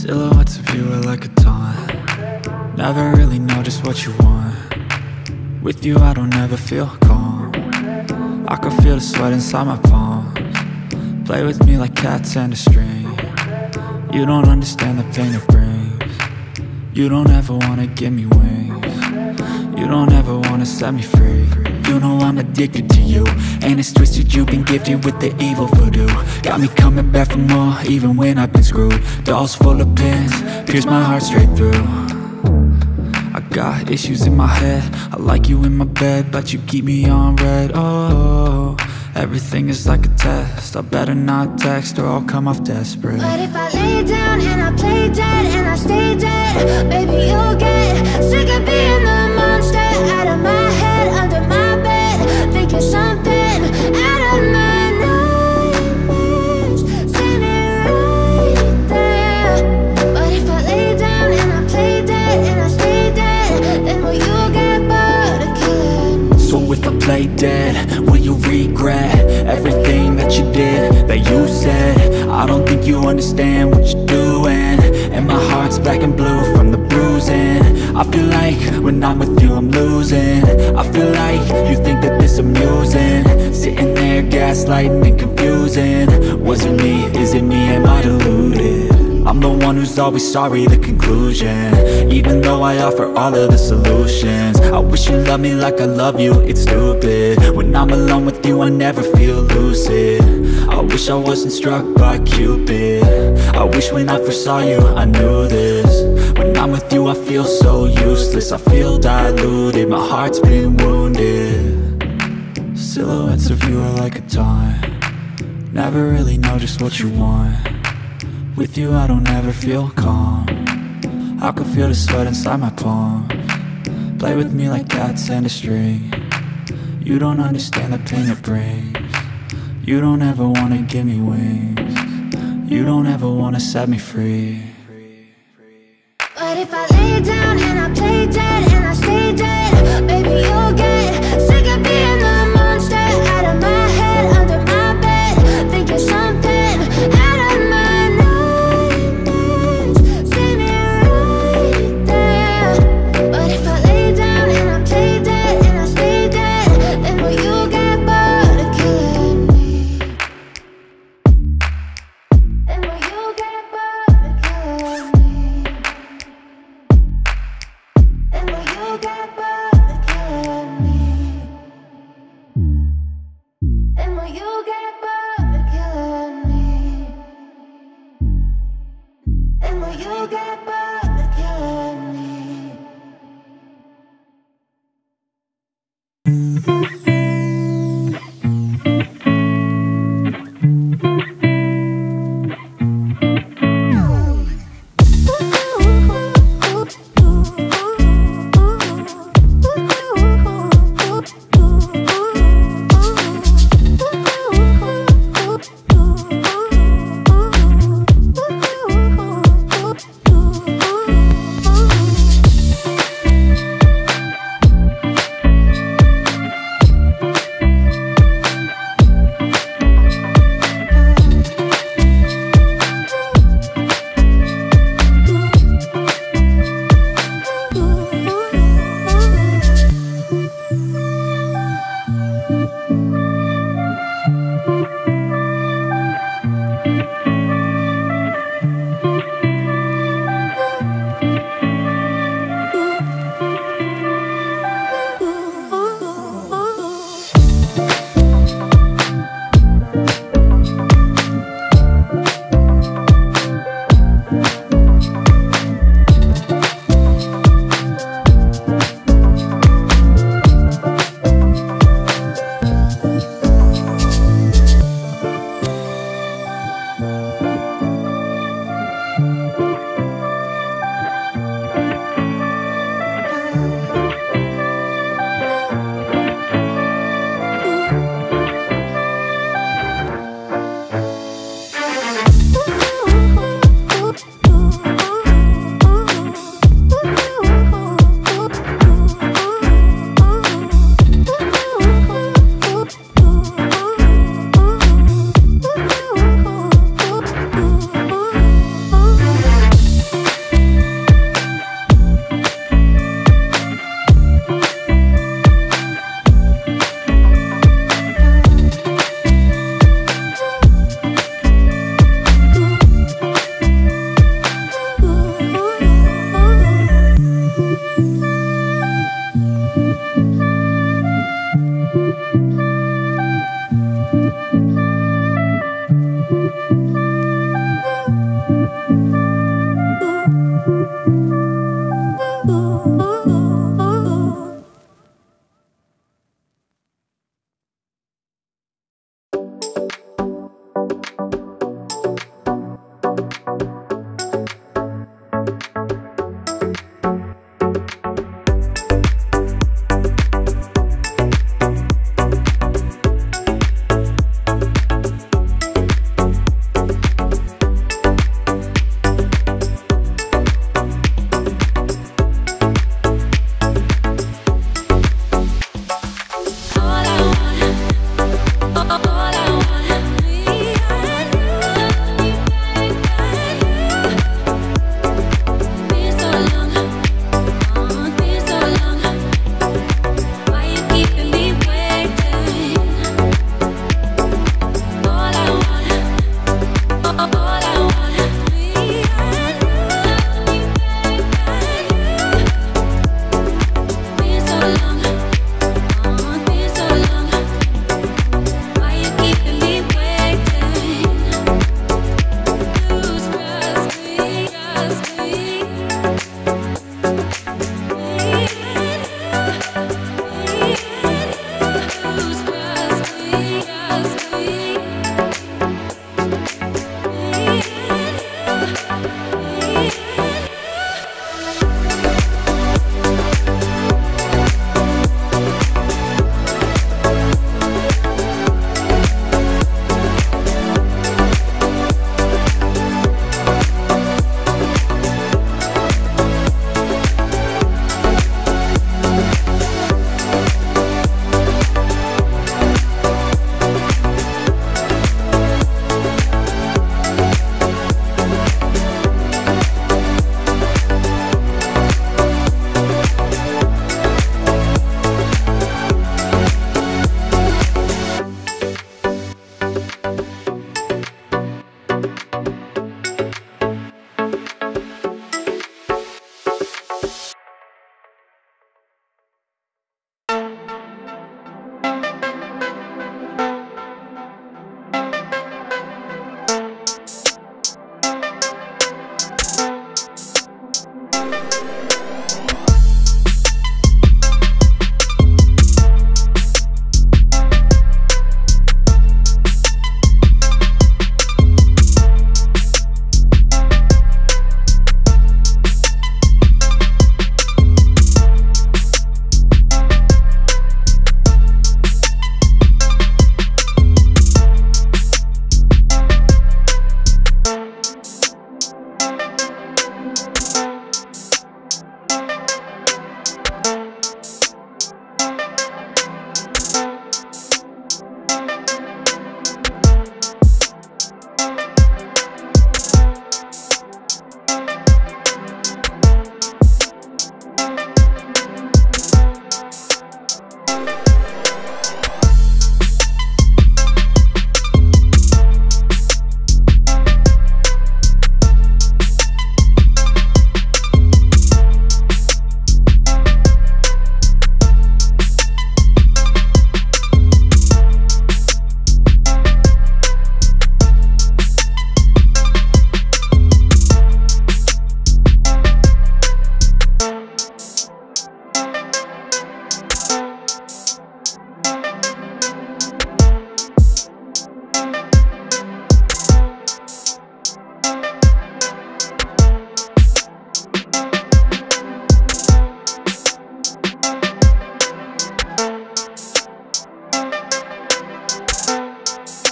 Silhouettes of you are like a taunt. Never really know just what you want. With you I don't ever feel calm. I can feel the sweat inside my palms. Play with me like cats and a string. You don't understand the pain it brings. You don't ever wanna give me wings. You don't ever wanna set me free. You know I'm addicted to you, and it's twisted, you've been gifted with the evil voodoo. Got me coming back for more, even when I've been screwed. Dolls full of pins, pierce my heart straight through. I got issues in my head, I like you in my bed, but you keep me on red. Oh, everything is like a test, I better not text or I'll come off desperate. But if I lay down and I play dead and I stay dead, baby you'll get sick of being the monster out of my head, under my bed, thinking something out of my nightmares, standing right there. But if I lay down and I play dead and I stay dead, then will you get bored of killing? So if I play dead, will you regret everything that you did, that you said? I don't think you understand what you're doing, and my heart's black and blue from the bruising. I feel like when I'm with you I'm losing. I feel like you think that this amusing, sitting there gaslighting and confusing. Was it me? Is it me? Am I deluded? I'm the one who's always sorry, the conclusion, even though I offer all of the solutions. I wish you loved me like I love you, it's stupid. When I'm alone with you I never feel lucid. I wish I wasn't struck by Cupid. I wish when I first saw you I knew this. When I'm with you I feel so useless, I feel diluted, my heart's been wounded. Silhouettes of you are like a taunt. Never really know just what you want. With you I don't ever feel calm. I can feel the sweat inside my palms. Play with me like cats and a string. You don't understand the pain it brings. You don't ever wanna give me wings. You don't ever wanna set me free. But if I lay down and I play dead and I stay dead, baby you'll get sick of being the monster out of my head, under my bed, thinking something out of my nightmares, standing right there. But if I lay down and I play dead and I stay dead, then will you get bored of killing me? Then will you get bored of killing me? And will you get bored of killing me? And will you get bored of killing me? And will you get bored?